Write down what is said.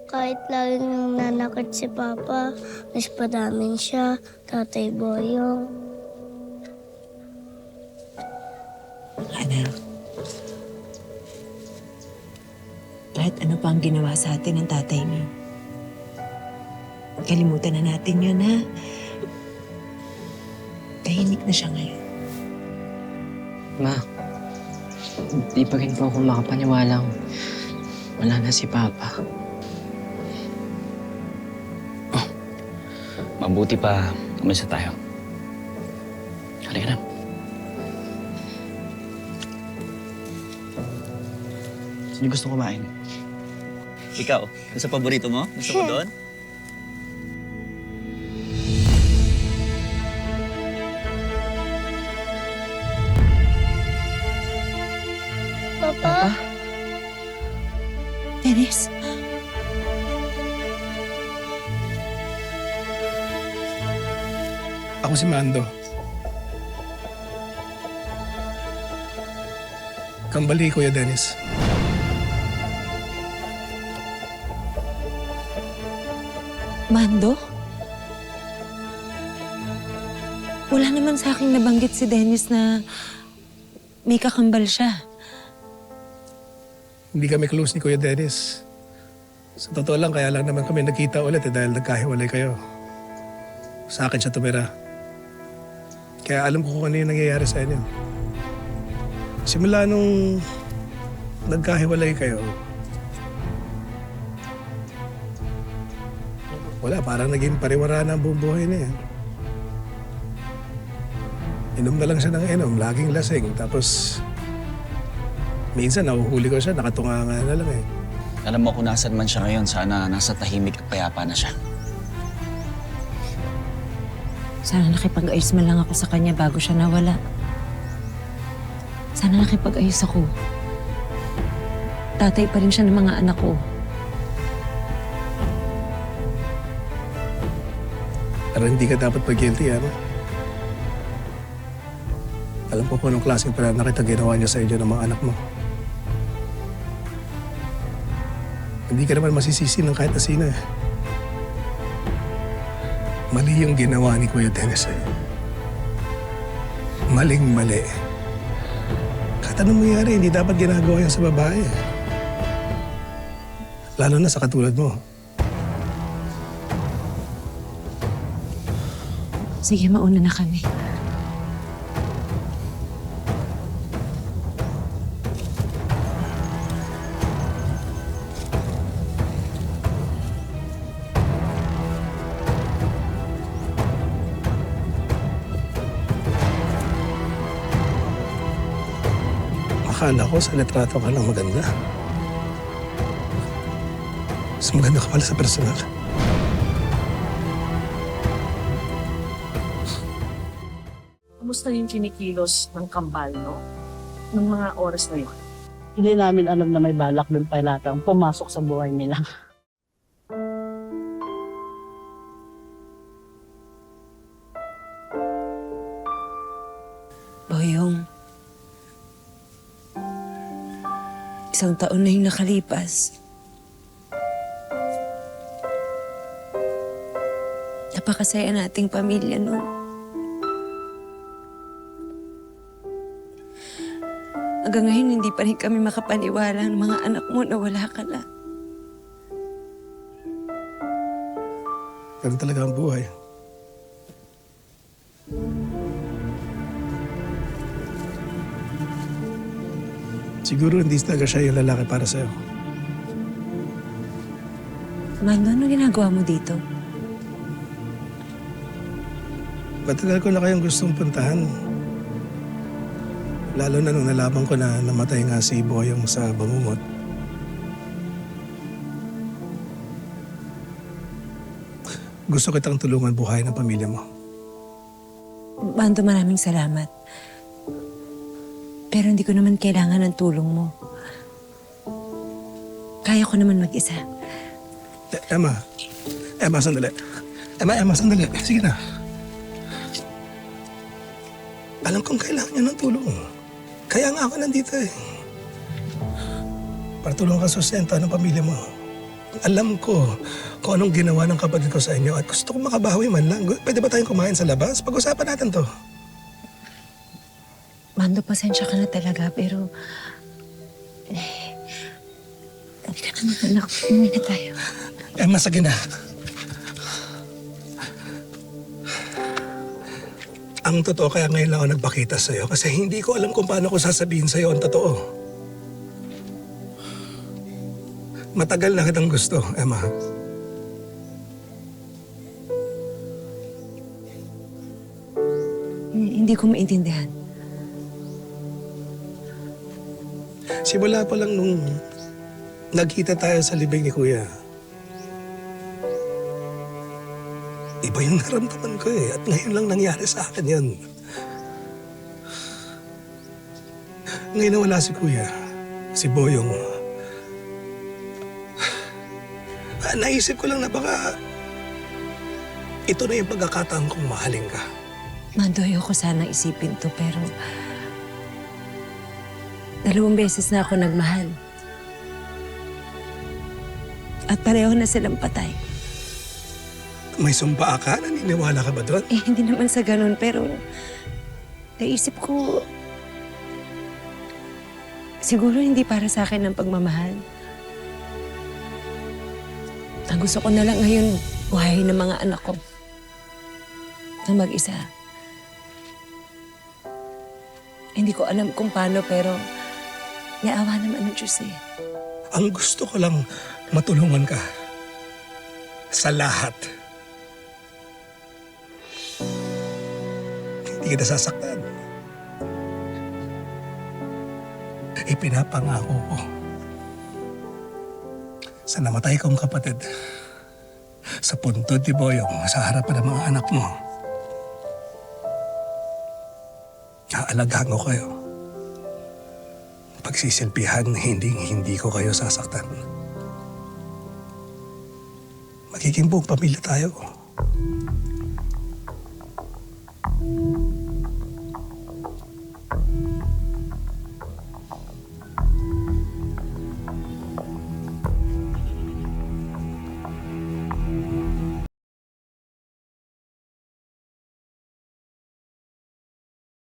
Kahit lalo nang nanakit si Papa, mas padamin siya, Tatay Boyong. Anak, kahit ano pa ang ginawa sa atin ng tatay niyo, kalimutan na natin yun, ha? Tahimik na siya ngayon. Ma, di pa rin po ako makapaniwalang wala na si Papa. Mabuti pa, umalis na tayo. Halika na. Sino gusto kumain? Ikaw, ano sa paborito mo? Gusto mo doon? Papa? Dennis, Ako si Mando. Kambali, Kuya Dennis. Mando? Wala naman sa akin nabanggit si Dennis na may kakambal siya. Hindi kami close ni Kuya Dennis. Sa totoo lang, kaya lang naman kami nagkita ulit dahil nagkahiwalay kayo. Sa akin siya tumira. Kaya alam ko kung ano yung nangyayari sa inyo. Simula nung nagkahiwalay kayo, wala, parang naging pariwara na ang buong buhay na yan. Inom na lang siya ng inom, laging lasing. Tapos, minsan nahuhuli ko siya, nakatunganga na lang eh. Alam mo kung nasan man siya ngayon, sana nasa tahimik at payapa na siya. Sana nakipag-ayos man lang ako sa kanya bago siya nawala. Sana nakipag-ayos ako. Tatay pa rin siya ng mga anak ko. Pero hindi ka dapat pag-guilty, Ama. Alam ko kung anong klaseng pananakit ang ginawa niya sa inyo ng mga anak mo. Hindi ka naman masisisi ng kahit na sino eh. Mali yung ginawa ni Kuya Dennis eh. Maling-mali. Kahit anong mangyari, hindi dapat ginagawa yan sa babae eh. Lalo na sa katulad mo. Sige, mauna na kami. Akala ko sa litrato ka lang maganda. Mas maganda ka pala sa personal. Kumusta yung kinikilos ng kambal, no? Ng mga oras na yun? Hindi namin alam na may balak doon pa latang pumasok sa buhay nila. Boyong, isang taon na yung nakalipas. Napakasaya nating pamilya, no? Hanggang ngayon, hindi pa rin kami makapaniwala ng mga anak mo na wala ka na. Ganun talaga ang buhay. Siguro hindi talaga siya yung lalaki para sa'yo. Mando, ano ginagawa mo dito? Matagal ko na kayong gustong puntahan. Lalo na nung nalaman ko na namatay nga si Boyong sa bangungot. Gusto kitang tulungan buhay ng pamilya mo. Mando, maraming salamat. Pero hindi ko naman kailangan ng tulong mo. Kaya ko naman mag-isa. Emma. Emma, sandali. Emma, sandali. Sige na. Alam kong kailangan niya ng tulong. Kaya nga ako nandito eh. Para tulungan ka sustento ng pamilya mo. Alam ko kung anong ginawa ng kapatid ko sa inyo at gusto kong makabawi man lang. Pwede ba tayong kumain sa labas? Pag-usapan natin to. Mando, pasensya ka na talaga, pero... Hindi ka naman, anak. Umuwi na tayo. Emma, sige na. Ang totoo, kaya ngayon lang ako nagpakita sa'yo kasi hindi ko alam kung paano ko sasabihin sa'yo ang totoo. Matagal na kitang gusto, Emma. Hindi ko maintindihan. Simula pa lang nung nagkita tayo sa libing ni Kuya. Iba yung naramdaman ko eh. At ngayon lang nangyari sa akin yun. Ngayon na wala si Kuya, si Boyong. Naisip ko lang na baka ito na yung pagkakataon kong mahalin ka. Mando, ayoko sana isipin to, pero... 2 beses na ako nagmahal. At pareho na silang patay. May sumpa ka? Naniniwala ka ba doon? Eh, hindi naman sa ganun, pero... Naisip ko... Siguro hindi para sa akin ang pagmamahal. Ang gusto ko na lang ngayon, buhayin ng mga anak ko. Na mag-isa. Hindi ko alam kung paano, pero... May awa naman ng Diyos eh. Ang gusto ko lang matulungan ka. Sa lahat. Hindi kita sasaktan. Ipinapangako ko sa namatay kong kapatid, sa puntod ni Boyong, sa harapan ng mga anak mo, aalagaan ko kayo. Pagsisilbihan, hindi ko kayo sasaktan. Magiging buong pamilya tayo.